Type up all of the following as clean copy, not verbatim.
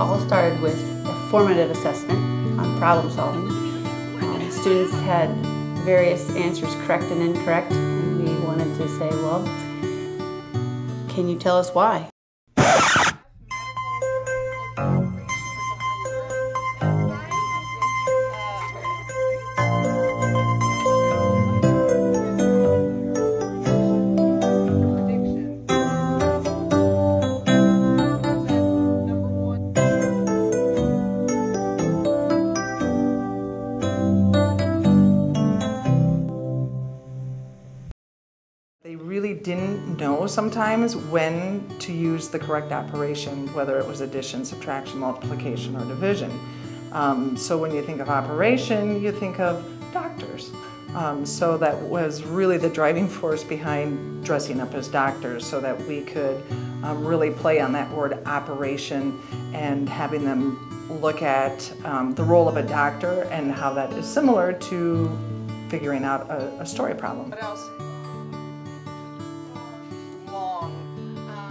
all started with a formative assessment on problem solving. Students had various answers, correct and incorrect, and we wanted to say, well, can you tell us why? They really didn't know sometimes when to use the correct operation, whether it was addition, subtraction, multiplication, or division. So when you think of operation, you think of doctors. So that was really the driving force behind dressing up as doctors, so that we could really play on that word operation and having them look at the role of a doctor and how that is similar to figuring out a story problem. What else?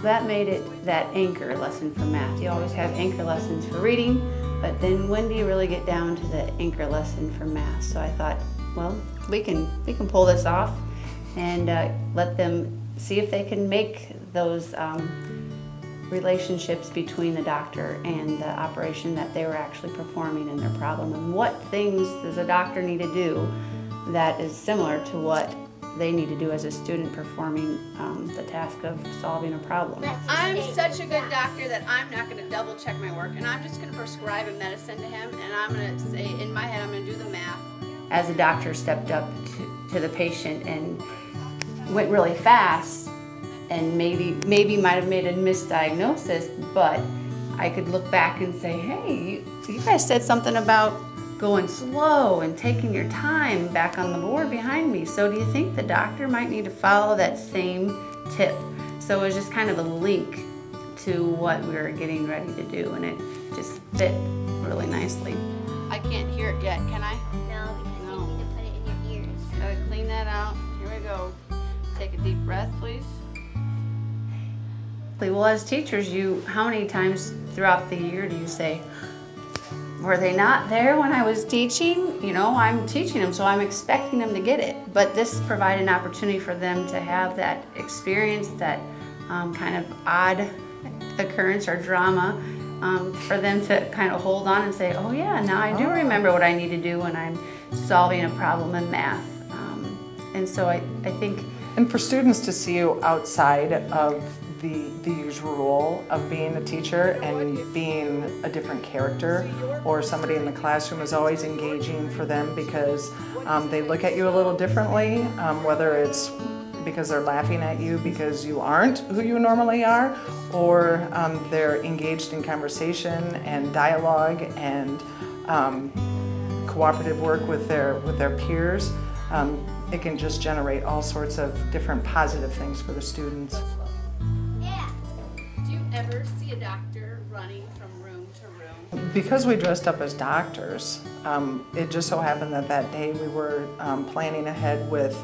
That made it that anchor lesson for math. You always have anchor lessons for reading, but then when do you really get down to the anchor lesson for math? So I thought, well, we can pull this off and let them see if they can make those relationships between the doctor and the operation that they were actually performing in their problem, and what things does a doctor need to do that is similar to what they need to do as a student performing the task of solving a problem. I'm such a good doctor that I'm not going to double check my work, and I'm just going to prescribe a medicine to him, and I'm going to say, in my head, I'm going to do the math. As a doctor stepped up to the patient and went really fast, and maybe might have made a misdiagnosis, but I could look back and say, hey, you guys said something about going slow and taking your time back on the board behind me. So do you think the doctor might need to follow that same tip? So it was just kind of a link to what we were getting ready to do, and it just fit really nicely. I can't hear it yet, can I? No, because you need to put it in your ears. Gotta clean that out. Here we go. Take a deep breath, please. Well, as teachers, how many times throughout the year do you say, were they not there when I was teaching? You know, I'm teaching them, so I'm expecting them to get it. But this provided an opportunity for them to have that experience, that kind of odd occurrence or drama, for them to kind of hold on and say, oh yeah, now I do remember what I need to do when I'm solving a problem in math. And so I think... And for students to see you outside of the usual role of being a teacher and being a different character, or somebody in the classroom, is always engaging for them, because they look at you a little differently, whether it's because they're laughing at you because you aren't who you normally are, or they're engaged in conversation and dialogue and cooperative work with their peers. It can just generate all sorts of different positive things for the students. Do you ever see a doctor running from room to room? Because we dressed up as doctors, it just so happened that that day we were planning ahead with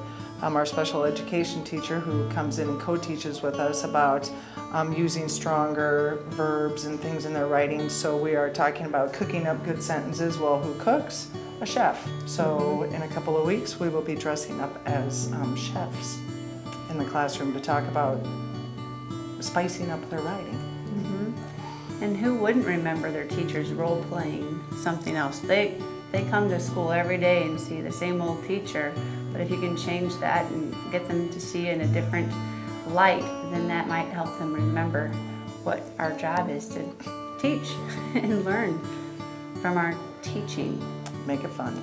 our special education teacher, who comes in and co-teaches with us about using stronger verbs and things in their writing. So we are talking about cooking up good sentences. Well, who cooks? A chef. So in a couple of weeks we will be dressing up as chefs in the classroom to talk about spicing up their writing. And who wouldn't remember their teachers role-playing something else? They come to school every day and see the same old teacher, but if you can change that and get them to see in a different light, then that might help them remember what our job is, to teach and learn from our teaching. Make it fun.